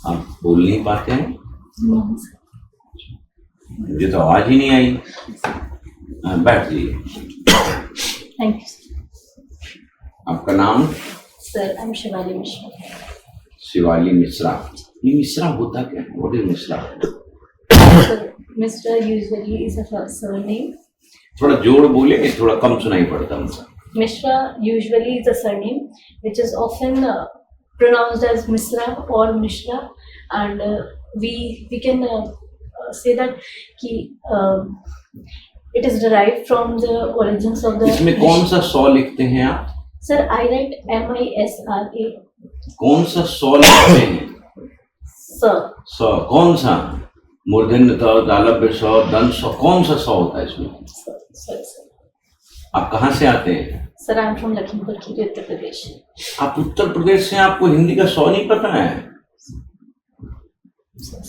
आप बोल नहीं पाते हैं? नहीं सर। मुझे तो आवाज ही नहीं आई। बैठ जाइए। थैंक यू आपका नाम? Sir. I am Shivali Mishra. Shivali Mishra. ये मिश्रा होता क्या है? What is Mishra? Sir mister usually is a surname. थोड़ा जोर बोलेंगे, थोड़ा कम सुनाई पड़ता मुझे। Mishra usually is a surname which is often pronounced as Misra or Mishra, and we can say that कि it is derived from the origins of the. इसमें कौन सा सौ लिखते हैं आप? Sir, I write MISRA. कौन सा सौ लिखते हैं? Sir. सौ कौन सा? मूर्धन्य स, तालव्य स, दंत स, कौन सा सौ होता है इसमें? Sir. आप कहाँ से आते हैं? Sir, I am from Lakhimpur Kheri, Uttar Pradesh. आप उत्तर प्रदेश से, आपको हिंदी का सौ नहीं पता है?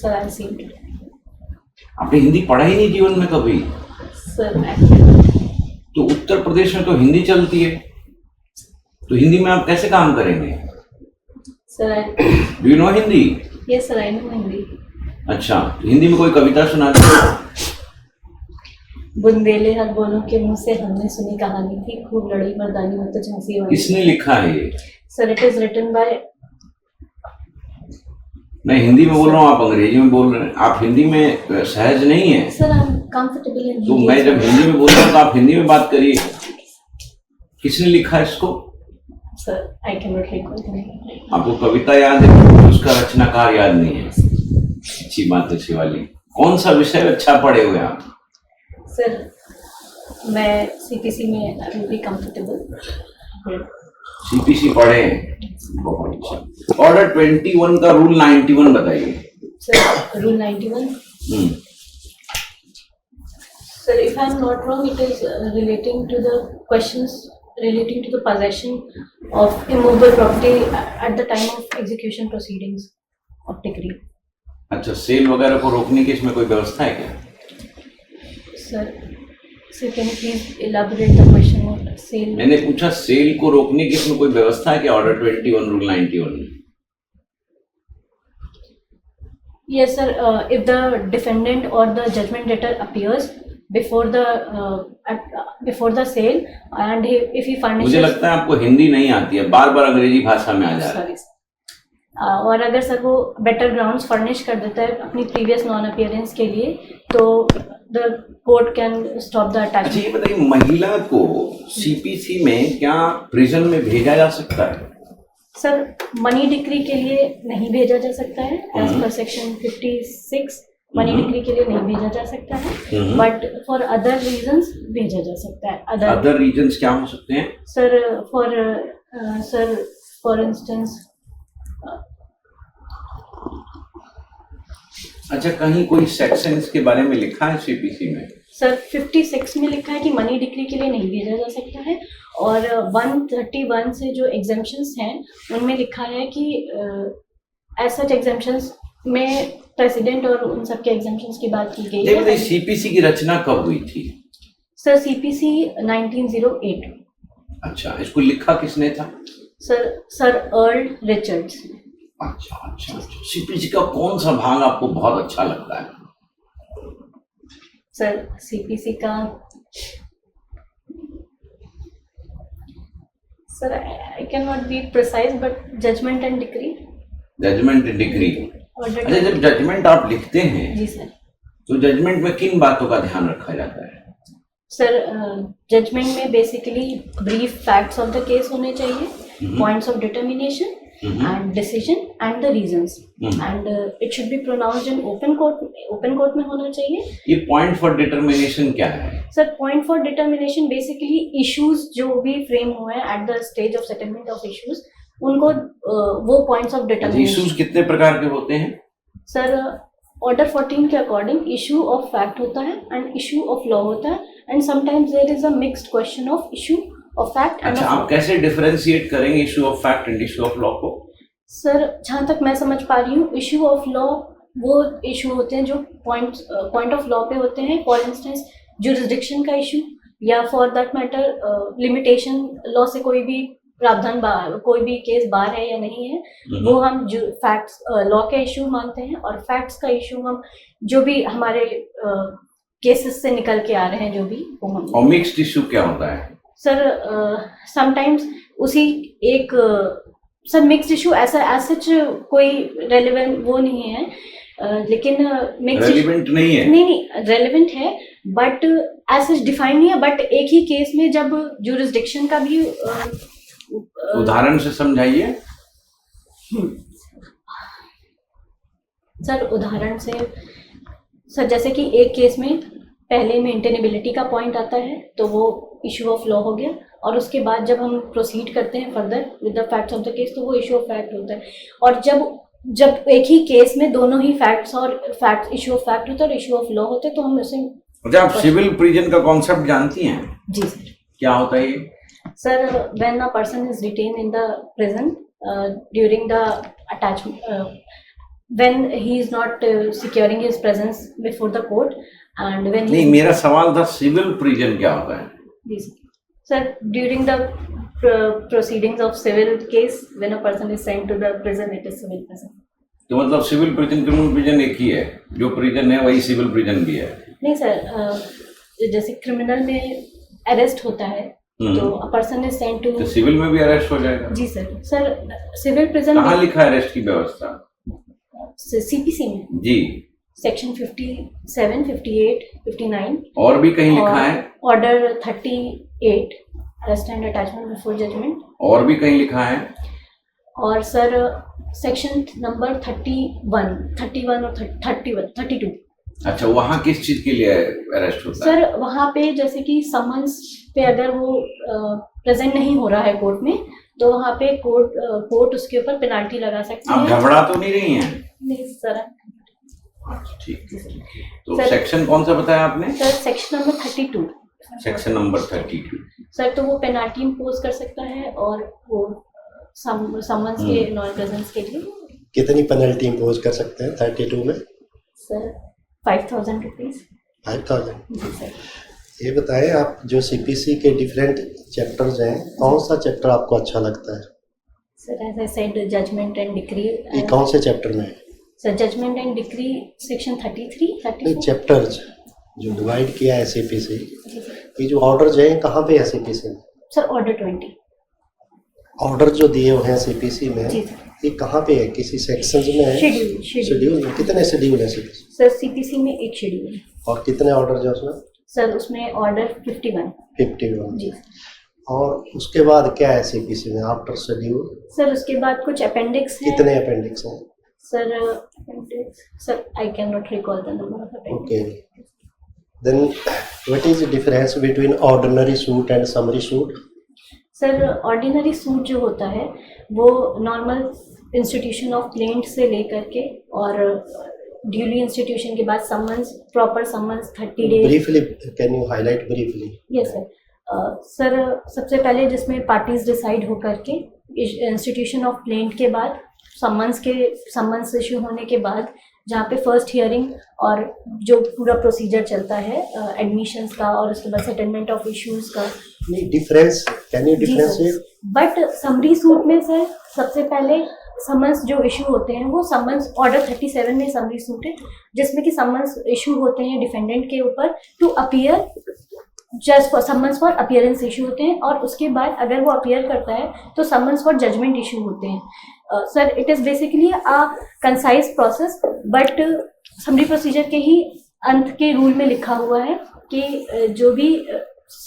Sir, I am seen today. आपने हिंदी पढ़ा ही नहीं जीवन में कभी? Sir, तो उत्तर प्रदेश में तो हिंदी चलती है, तो हिंदी में आप कैसे काम करेंगे? Sir, do you know Hindi? Yes sir, I know Hindi. अच्छा, तो हिंदी में कोई कविता सुना दो। बुंदेले हर बोलों के मुंह से हमने सुनी कहानी थी, खूब लड़ी मर्दानी में तो झांसी वाली। किसने लिखा है ये? Sir, it is written by. मैं हिंदी में बोल रहा हूँ, आप अंग्रेजी में बोल रहे हैं। आप हिंदी में सहज नहीं है? Sir, I am comfortable in. तो मैं जब हिंदी में बोल रहा हूँ तो आप हिंदी में बात करिए। किसने लिखा है इसको? Sir, I can not recall. आपको कविता याद है, उसका रचनाकार याद नहीं है? अच्छी बात है शिवाली। कौन सा विषय अच्छा पढ़े हुए आप? सर, मैं सीपीसी में अभी भी कंफर्टेबल। सीपीसी पढ़े? बहुत अच्छा। ऑर्डर 21 का रूल 91 बताइए। Sir, rule 91। Sir, if I am not wrong, it is relating to the questions relating to the possession of immovable property at the time of execution proceedings of decree. अच्छा, cell वगैरह को रोकने की इसमें कोई व्यवस्था है क्या? Sir, can you please elaborate the question on sale? मैंने पूछा सेल को रोकने की इसमें कोई व्यवस्था है क्या ऑर्डर 21 रूल 91 में? Yes sir, if the defendant or the judgment debtor appears before the sale and if he furnishes। मुझे लगता है आपको हिंदी नहीं आती है, बार बार अंग्रेजी भाषा में आ जा रहा है। और अगर सर वो बेटर ग्राउंड्स फर्निश कर देता है अपनी प्रीवियस नॉन अपीयरेंस के लिए, तो the court can stop the attachment. अच्छा, ये बताइए, महिला को सीपीसी में क्या प्रिजन में भेजा जा सकता है? सर, मनी डिक्री के लिए नहीं भेजा जा सकता है, as per section 56 money decree के लिए नहीं भेजा जा सकता है, बट फॉर अदर रीजंस भेजा जा सकता है। अदर रीजंस क्या हो सकते हैं? Sir, for instance. अच्छा, कहीं कोई सेक्शन इसके बारे में लिखा है सीपीसी में? सर, 56 में लिखा है कि मनी डिक्री के लिए नहीं भेजा जा सकता है, और 131 से जो एग्जेम्पशंस हैं उनमें लिखा है कि एज सच एग्जेम्पशंस में प्रेसिडेंट और उन सब के एग्जेम्पशंस की बात की गई है। सीपीसी की रचना कब हुई थी? Sir, CPC 1908। अच्छा, इसको लिखा किसने था? Sir Earl Richards. अच्छा। सीपीसी का कौन सा भाग आपको बहुत अच्छा लगता है? सर, सीपीसी का sir, I can not be precise, but judgment and decree. Judgment and decree. अच्छा, जब जजमेंट आप लिखते हैं जी सर, तो जजमेंट में किन बातों का ध्यान रखा जाता है? सर, जजमेंट में basically brief facts of the case होने चाहिए, points of determination and decision and the reasons, and it should be pronounced in open court में होना चाहिए। ये point for determination क्या है? Sir, point for determination basically issues जो भी फ्रेम हुए हैं at the stage of settlement of issues, उनको वो points of determination। issues कितने प्रकार के होते हैं? सर, ऑर्डर 14 के अकॉर्डिंग इशू ऑफ फैक्ट होता है एंड इशू ऑफ लॉ होता है, and sometimes there is a mixed question of issue of fact. अच्छा, आप कैसे डिफरेंशिएट करेंगे issue of fact and issue of law को? सर, जहाँ तक मैं समझ पा रही हूँ, इशू ऑफ लॉ वो इशू होते हैं जो पॉइंट ऑफ लॉ पे होते हैं, फॉर इंस्टेंस जुरिस्डिक्शन का इशू, या for that matter limitation, law से कोई भी प्रावधान कोई भी केस बार है या नहीं है, वो हम जो फैक्ट्स लॉ का इशू मानते हैं, और फैक्ट्स का इशू हम जो भी हमारे केसेस से निकल के आ रहे हैं जो भी वो हम। और मिक्स्ड इशू क्या होता है? सर समटाइम्स उसी एक सर मिक्स्ड इशू ऐसा सच कोई रेलेवेंट वो नहीं है, लेकिन मिक्स्ड रेलिवेंट नहीं है? नहीं रेलेवेंट है, बट ऐसा डिफाइन नहीं है, बट एक ही केस में जब जुरिस्डिक्शन का भी उदाहरण से समझाइए। सर उदाहरण से सर जैसे कि एक केस में पहले मेंटेनेबिलिटी का पॉइंट आता है तो वो इशू ऑफ लॉ हो गया, और उसके बाद जब हम प्रोसीड करते हैं further with the facts of the case तो वो इशू ऑफ फैक्ट होता है। और जब एक ही केस में दोनों ही फैक्ट्स और फैक्ट इशू ऑफ फैक्ट होता है और इशू ऑफ लॉ होते हैं तो हम उसे। अच्छा, आप सिविल प्रिजन का कॉन्सेप्ट जानती हैं? जी सर। क्या होता है ये? Sir when a person is detain in the prison during the attachment, when he is not securing his presence before the court, and when नहीं, मेरा सवाल था सिविल प्रिजन क्या होता है? Sir, during the proceedings of civil case, when a person is sent to the prison, it is civil prison. तो मतलब civil prison criminal prison एक ही है, जो प्रिजन है वही सिविल प्रिजन भी है? नहीं सर, जैसे क्रिमिनल में अरेस्ट होता है तो a person is sent to, तो सिविल में भी अरेस्ट हो जाएगा? जी सर। सर सिविल प्रिजन कहाँ लिखा है अरेस्ट की व्यवस्था? सीपीसी में जी, सेक्शन 57, 58, 59 और भी कहीं लिखा है? Order 38 arrest and attachment before judgment, और भी कहीं लिखा है? और सर सेक्शन नंबर 31 और 32। अच्छा, वहाँ किस चीज के लिए अरेस्ट होता है? सर वहाँ पे जैसे कि समन्स पे अगर वो प्रेजेंट नहीं हो रहा है कोर्ट में तो वहाँ पे कोर्ट उसके ऊपर पेनाल्टी लगा सकती है। आप घबरा तो नहीं रही हैं? नहीं सर। अच्छा ठीक है, तो सेक्शन कौन सा बताया आपने? Sir section number 32। Section number 32। Sir तो वो पेनाल्टी इम्पोज कर सकता है, और वो समन्स के नॉन प्रेजेंस के लिए। कितनी पेनल्टी इम्पोज कर सकते हैं 32 में? Sir 5000 rupees. 5000? जी सर। ये बताएं, आप जो सीपीसी के डिफरेंट चैप्टर्स हैं, कौन सा चैप्टर आपको अच्छा लगता है? Sir as I said judgment and decree. ये कौन से चैप्टर में है? Sir judgment and decree section 33, 34। Chapters जो डिवाइड किया है सीपीसी, ये जो ऑर्डर्स हैं कहाँ पे है सीपीसी में? Sir order 20। ऑर्डर जो दिए हुए हैं सीपीसी में, जी ये कहाँ पे है? किसी सेक्शंस में है? शेड्यूल में? कितने शेड्यूल है सीपीसी? सर सीपीसी में एक शेड्यूल है। और कितने ऑर्डर है उसमें? सर उसमें ऑर्डर 51। जी। और उसके बाद क्या है सीपीसी में आफ्टर शेड्यूल? सर उसके बाद कुछ अपेंडिक्स है। कितने अपेंडिक्स हैं? Sir appendix, sir I can not recall the number of appendix. Okay, then what is the difference between ordinary suit and summary suit? Sir ordinary suit जो होता है वो नॉर्मल इंस्टीट्यूशन ऑफ प्लेंट से लेकर के और duly institution के बाद summons, proper summons 30 days. Briefly can you highlight briefly? Yes sir. Sir सबसे पहले जिसमें पार्टीज डिसाइड होकर के इंस्टीट्यूशन ऑफ प्लेंट के बाद समन्स इशू होने के बाद जहाँ पे फर्स्ट हियरिंग और जो पूरा प्रोसीजर चलता है एडमिशंस का और उसके बाद सेटलमेंट ऑफ इश्यूज का। नहीं, difference can you differentiate? But summary suit में सर सबसे पहले समन्स जो इशू होते हैं वो समन्स ऑर्डर 37 में समरी सूट है, जिसमें कि समन्स इशू होते हैं डिफेंडेंट के ऊपर to appear, just for summons for appearance issue होते हैं, और उसके बाद अगर वो अपीयर करता है तो समन्स फॉर जजमेंट इशू होते हैं। Sir it is basically a concise process, but summary procedure के ही अंत के रूल में लिखा हुआ है कि जो भी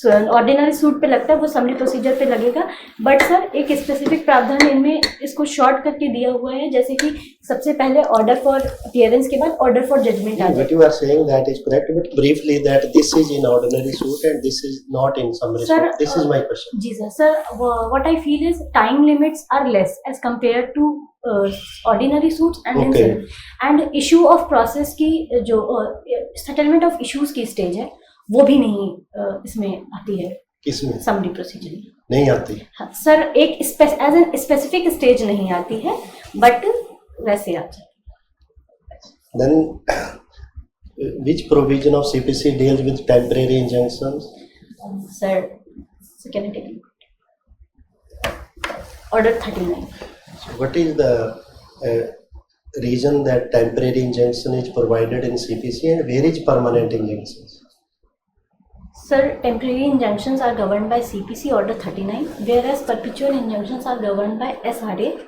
ऑर्डिनरी सूट पे लगता है वो समरी प्रोसीजर पे लगेगा। बट सर एक स्पेसिफिक प्रावधान इनमें इसको शॉर्ट करके दिया हुआ है, जैसे कि सबसे पहले ऑर्डर फॉर अपीयरेंस के बाद ऑर्डर फॉर जजमेंट आ जाए। What you are saying that is correct, but briefly that this is in ordinary suit and this is not in summary Sir, suit. This is my question. जी sir. Sir what I feel is time limits are less as compared to ordinary suits and in Okay. civil, and issue of process की जो settlement of issues की stage है वो भी नहीं इसमें आती है। किसमें? समरी प्रोसीजर में नहीं आती? हाँ सर, एक एज एन स्पेसिफिक स्टेज नहीं आती है, बट वैसे आ जाती है। Then which provision of CPC deals with temporary injunctions? Sir can I take? Order 39. So what is the reason that temporary injunction is provided in CPC and where is permanent injunctions? Sir, temporary injunctions are governed by CPC Order 39, whereas perpetual injunctions are governed by SRA.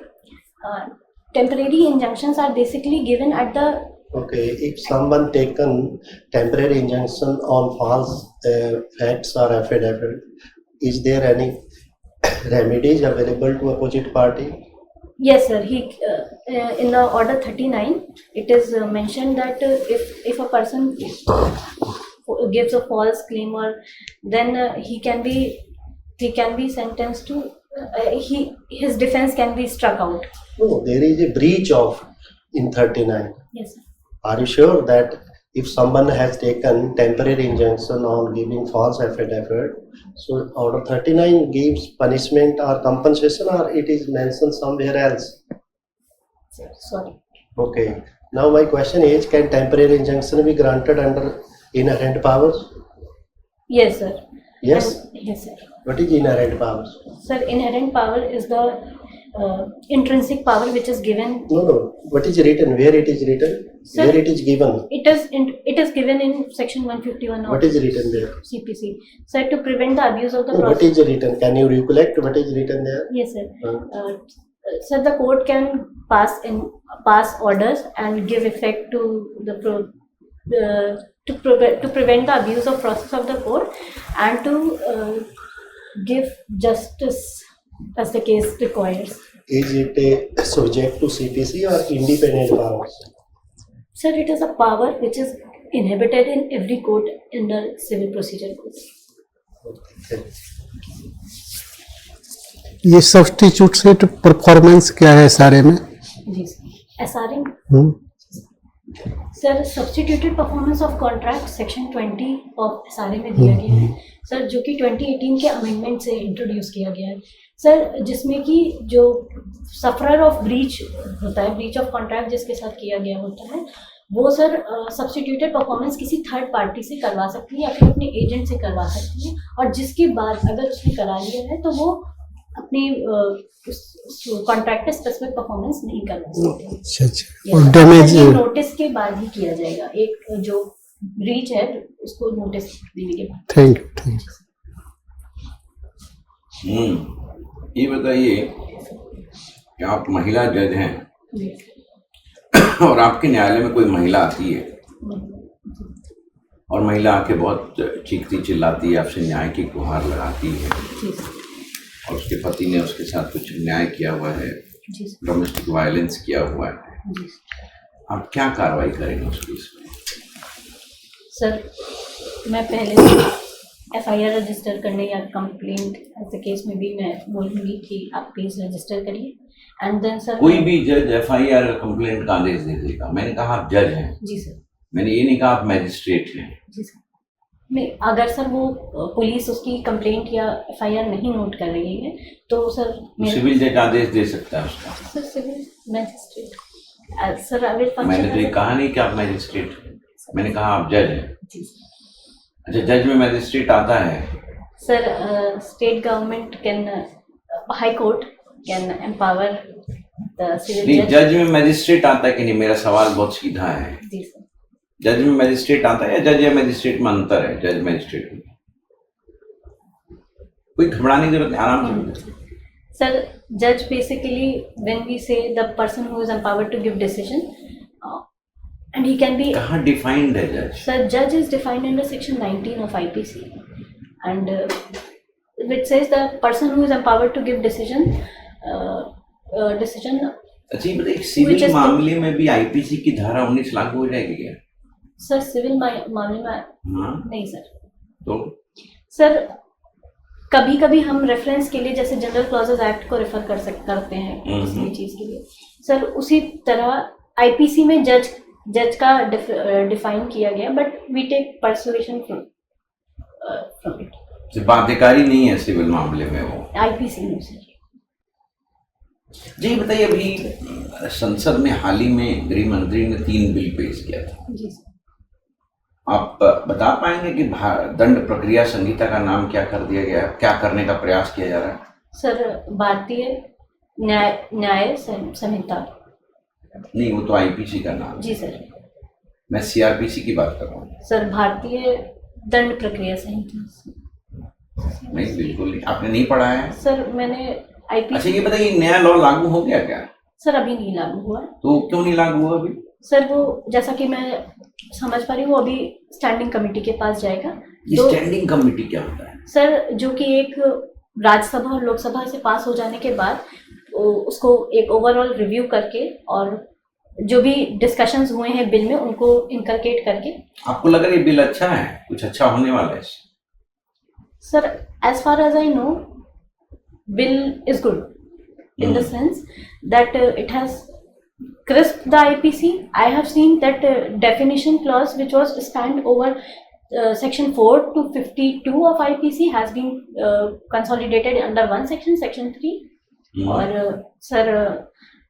Temporary injunctions are basically given at the Okay, if someone taken temporary injunction on false facts or affidavit, is there any remedies available to opposite party? Yes, sir. In the Order 39, it is mentioned that if a person gives a false claim, or then he can be sentenced to his defense can be struck out. No, there is a breach of in 39. Yes, sir. Are you sure that if someone has taken temporary injunction on giving false affidavit, so Order 39 gives punishment or compensation, or it is mentioned somewhere else? Sorry. Okay. Now my question is, can temporary injunction be granted under inherent powers? Yes, sir. Yes. Yes, sir. What is inherent powers? Sir, inherent power is the intrinsic power which is given. No. What is written? Where it is written? Sir, Where it is given? It is given in Section 151 of What is written there? CPC. Sir, to prevent the abuse of the No, what process. is written? Can you recollect what is written there? Yes, sir. Sir, the court can pass orders and give effect to the to prevent the abuse of process of the court, and to give justice as the case requires. Is it a subject to CPC or independent powers? Sir, it is a power which is inhibited in every court in the civil procedure codes. Okay. ये substitute set performance क्या है सारे में? जी sir. SRM. Sir, substituted performance of contract section 20 of SRA में दिया गया है सर, जो कि 2018 के अमेंडमेंट से इंट्रोड्यूस किया गया है सर, जिसमें कि जो सफरर ऑफ ब्रीच होता है, ब्रीच ऑफ कॉन्ट्रैक्ट जिसके साथ किया गया होता है, वो सर सब्स्टिट्यूटेड परफॉर्मेंस किसी थर्ड पार्टी से करवा सकती है या फिर अपने एजेंट से करवा सकती है, और जिसके बाद अगर उसने करा लिया है तो वो अपनी कॉन्ट्रैक्ट पे स्पेसिफिक परफॉर्मेंस नहीं करवा सकते. अच्छा. और डैमेज नोटिस के बाद ही किया जाएगा. एक जो ब्रीच है उसको नोटिस देने के बाद. Thank you. ये बताइए कि आप महिला जज हैं और आपके न्यायालय में कोई महिला आती है और महिला आके बहुत चीखती चिल्लाती है, आपसे न्याय की गुहार लगाती है, और उसके पति ने उसके साथ कुछ अन्याय किया हुआ है, डोमेस्टिक वायलेंस किया हुआ है, आप क्या कार्रवाई करेंगे उस केस में? सर, मैं पहले FIR रजिस्टर करने या कंप्लेंट ऐसे केस में भी मैं बोलूँगी कि आप प्लीज रजिस्टर करिए, एंड देन सर कोई भी जज FIR का कंप्लेंट का आदेश दे देगा. मैंने कहा आप जज हैं. जी सर. मैंने ये नहीं कहा आप मैजिस्ट्रेट हैं. जी सर. नहीं, अगर सर वो पुलिस उसकी कंप्लेंट या FIR नहीं नोट कर रही है तो सर सिविल जज आदेश दे सकता है उसका. Sir civil magistrate sir I will मैंने तो ये कहा नहीं कि आप मैजिस्ट्रेट हैं, मैंने कहा आप जज हैं. जी सर. अच्छा, जज में मैजिस्ट्रेट आता है? Sir, state government can, high court can empower the civil नहीं, जज. जज में मैजिस्ट्रेट आता है कि नहीं? मेरा सवाल बहुत सीधा है. जी सर. जज में मैजिस्ट्रेट आता है या जज या मैजिस्ट्रेट में अंतर है? जज मैजिस्ट्रेट में कोई घबराने की जरूरत नहीं, आराम से. सर, जज basically when we say the person who is empowered to give decision, and he can be. कहाँ डिफाइंड है जज? Sir, judge is defined under section 19 of IPC, and which says the person who is empowered to give decision. अच्छा, ये बताइए civil मामले में भी IPC की धारा 19 लागू हो जाएगी क्या? सर, सिविल मामले में नहीं सर. तो सर, कभी कभी हम रेफरेंस के लिए जैसे जनरल क्लॉजेस एक्ट को रेफर करते हैं किसी भी चीज के लिए सर, उसी तरह IPC में जज का डिफाइन किया गया, but we take persuasion from it. बाध्यकारी नहीं है सिविल मामले में वो IPC में सर. जी बताइए, अभी संसद में हाल ही में गृह मंत्री ने 3 बिल पेश किया था. जी सर. आप बता पाएंगे कि दंड प्रक्रिया संहिता का नाम क्या कर दिया गया है, क्या करने का प्रयास किया जा रहा है? सर, भारतीय न्याय संहिता। नहीं, वो तो आईपीसी का नाम है। जी सर। मैं सीआरपीसी की बात कर रहा हूँ। सर भारतीय दंड प्रक्रिया संहिता। नहीं, बिल्कुल नहीं, आपने नहीं पढ़ा है। सर मैंने अच्छा, आईपीसी। ये बताइए, नया लॉ लागू हो गया क्या? सर अभी नहीं लागू हुआ। तो क्यों नहीं लागू हुआ अभी? सर वो जैसा कि मैं समझ पा रही हूँ, वो अभी स्टैंडिंग कमेटी के पास जाएगा। तो स्टैंडिंग कमेटी क्या होता है? सर जो कि एक राज्यसभा और लोकसभा से पास हो जाने के बाद उसको एक ओवरऑल रिव्यू करके और जो भी डिस्कशंस हुए हैं बिल में उनको इनकलकेट करके। आपको लग रहा है ये बिल अच्छा है, कुछ अच्छा होने वाला है? Sir as far as I know bill is good in the sense that it has crisped the IPC. I have seen that definition clause which was spanned over section 4 to 52 of IPC has been consolidated under one section, section 3. और sir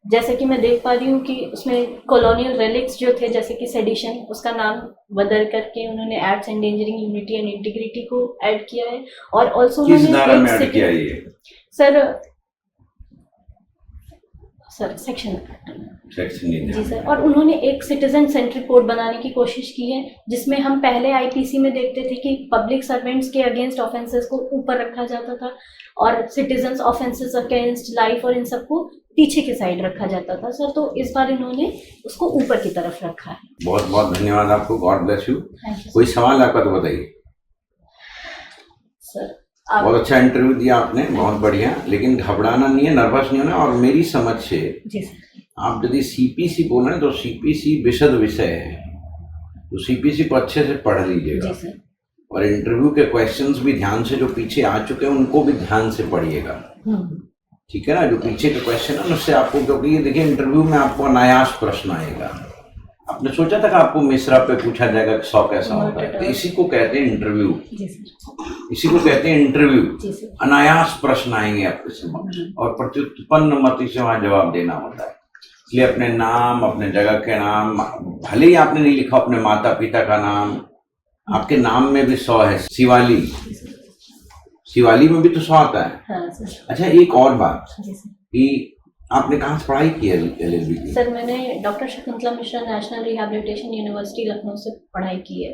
जैसे कि मैं देख पा रही हूँ कि उसमें कॉलोनियल रेलिक्स जो थे, जैसे कि सेडिशन, उसका नाम बदल करके उन्होंने acts endangering unity and integrity को ऐड किया है। और ऑल्सो सर सेक्शन जी सर। और उन्होंने एक सिटीजन सेंट्रिक कोड बनाने की कोशिश की है, जिसमें हम पहले आईपीसी में देखते थे कि पब्लिक सर्वेंट्स के अगेंस्ट ऑफेंसेस को ऊपर रखा जाता था और सिटीजन्स ऑफेंसेस अगेंस्ट लाइफ और इन सबको पीछे की साइड रखा जाता था। सर तो इस बार इन्होंने उसको ऊपर की तरफ रखा है। बहुत बहुत धन्यवाद आपको, गॉड ब्लेस यू। कोई सवाल आपका तो बताइए। सर बहुत अच्छा इंटरव्यू दिया आपने, बहुत बढ़िया, लेकिन घबराना नहीं है, नर्वस नहीं होना। और मेरी समझ से जी सर, आप यदि सीपीसी बोल रहे हैं तो सीपीसी विशद विषय है, तो सीपीसी को अच्छे से पढ़ लीजिएगा और इंटरव्यू के क्वेश्चंस भी ध्यान से, जो पीछे आ चुके हैं उनको भी ध्यान से पढ़िएगा, ठीक है ना। जो पीछे के क्वेश्चन है उससे आपको, क्योंकि ये देखिए इंटरव्यू में आपको अनायास प्रश्न आएगा। आपने सोचा था कि आपको मिश्रा पे पूछा जाएगा कि 100 कैसा होता है? तो इसी को कहते हैं इंटरव्यू, इसी को कहते हैं इंटरव्यू। अनायास प्रश्न आएंगे आपके समक्ष और प्रत्युत्पन्न मति से वहां जवाब देना होता है। इसलिए अपने नाम, अपने जगह के नाम, भले ही आपने नहीं लिखा अपने माता पिता का नाम, आपके नाम में भी 100 है। शिवाली, शिवाली में भी तो 100 आता है। अच्छा, एक और बात कि आपने कहाँ से पढ़ाई की है LLB की? सर मैंने doctor Shakuntala Mishra national rehabilitation university Lucknow से पढ़ाई की है।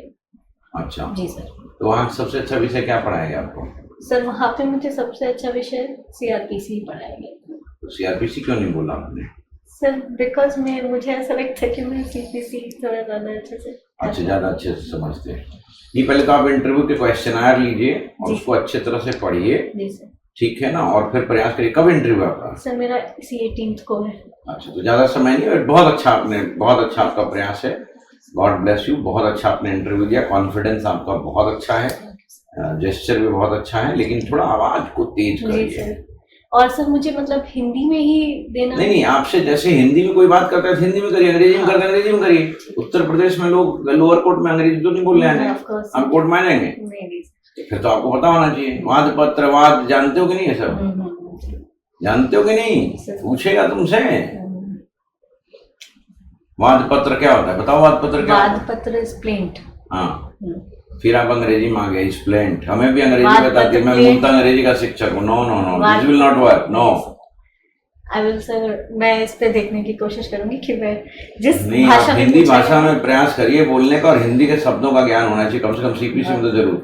अच्छा जी सर। तो वहाँ सबसे अच्छा विषय क्या पढ़ाएगा आपको? सर वहाँ पे मुझे सबसे अच्छा विषय CRPC पढ़ाएंगे। तो CRPC क्यों नहीं बोला आपने? सर बिकॉज मुझे ऐसा लगता है कि मैं CPC थोड़ा ज़्यादा अच्छे से ज़्यादा अच्छे से समझते हैं। नहीं, पहले तो आप इंटरव्यू के क्वेश्चनर लीजिए और उसको अच्छे तरह से पढ़िए, ठीक है ना, और फिर प्रयास करिए। कब इंटरव्यू आपका? सर मेरा इसी 18th को है। अच्छा, तो ज़्यादा समय नहीं है। बहुत अच्छा आपने, बहुत अच्छा आपका प्रयास है, गॉड ब्लेस यू। बहुत अच्छा आपने इंटरव्यू दिया, कॉन्फिडेंस आपका बहुत अच्छा है, जेस्चर भी बहुत अच्छा है, लेकिन थोड़ा आवाज़ को तेज करिए। और सर मुझे मतलब हिंदी में ही देना नहीं, आपसे जैसे हिंदी में कोई बात करता है हिंदी में करिए, अंग्रेजी में करते हैं अंग्रेजी में करिए। उत्तर प्रदेश में लोग लोअर कोर्ट में अंग्रेजी तो नहीं बोल रहे हैं, हम कोर्ट में आएंगे, फिर तो आपको पता होना चाहिए। वाद पत्र, वाद जानते हो कि नहीं है सब? जानते हो कि नहीं? पूछेगा तुमसे वाद पत्र क्या होता है, बताओ वाद पत्र क्या? वाद पत्र इज प्लेंट। हाँ, फिर आप अंग्रेजी में आ गए, स्प्लेंट। हमें भी अंग्रेजी बताती है, मैं मूलतः अंग्रेजी का शिक्षक हूँ। No no no, this will not work, no. I will sir, मैं इस पे देखने की कोशिश करूंगी कि मैं जिस भाषा में, हिंदी भाषा में प्रयास करिए बोलने का, और हिंदी के शब्दों का ज्ञान होना चाहिए, कम से कम CPC में तो जरूर।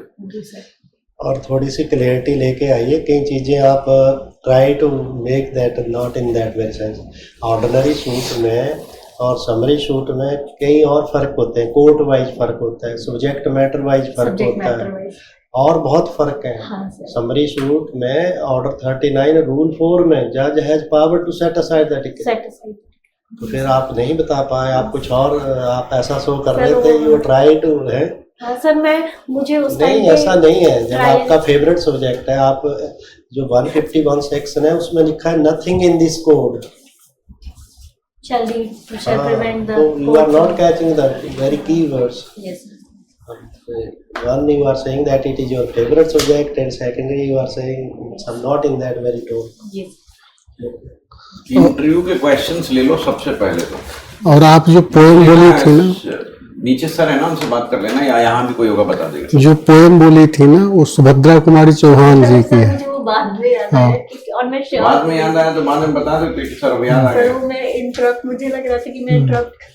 और थोड़ी सी क्लियरिटी लेके आइए, कई चीज़ें आप try to make that not in that very sense. Ordinary suit में और समरी शूट में कई और फर्क होते हैं, कोर्ट वाइज फर्क होता है, सब्जेक्ट मैटर वाइज फर्क होता है, और बहुत फर्क है। समरी शूट में ऑर्डर 39 रूल 4 में जज has power to set aside that ticket. तो फिर आप नहीं बता पाए, आप कुछ और आप ऐसा शो कर रहे थे, यू ट्राई टू है। हाँ सर, मुझे उस नहीं, ऐसा नहीं है। जब आपका फेवरेट सब्जेक्ट है, आप जो 151 सेक्शन है उसमें लिखा है nothing in this code shall prevent the, so you are not catching the very key words. Yes sir. One, you are saying that it is your favorite subject, and secondly you are saying I'm not in that very tone. Yes. Interview के questions ले लो सबसे पहले तो। और आप जो poem बोली थी ना, नीचे सर है ना, उनसे बात कर लेना, या यहाँ भी कोई होगा बता देगा। जो पोएम बोली थी ना, वो सुभद्रा कुमारी चौहान जी की है। जो बाद में याद हाँ। आया कि और मैं श्योर बाद में याद आया तो बाद में बता सकते कि सर अब याद आ पर गया। वो मैं इंटरप्ट मुझे लग रहा था कि मैं इंटरप्ट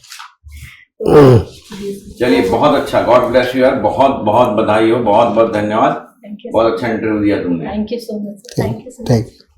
चलिए बहुत अच्छा, गॉड ब्लेस यू यार, बहुत बहुत बधाई हो, बहुत बहुत धन्यवाद, थैंक यू बहुत अच्छा इंटरव्यू दिया तुमने। So much thank you so much thank you.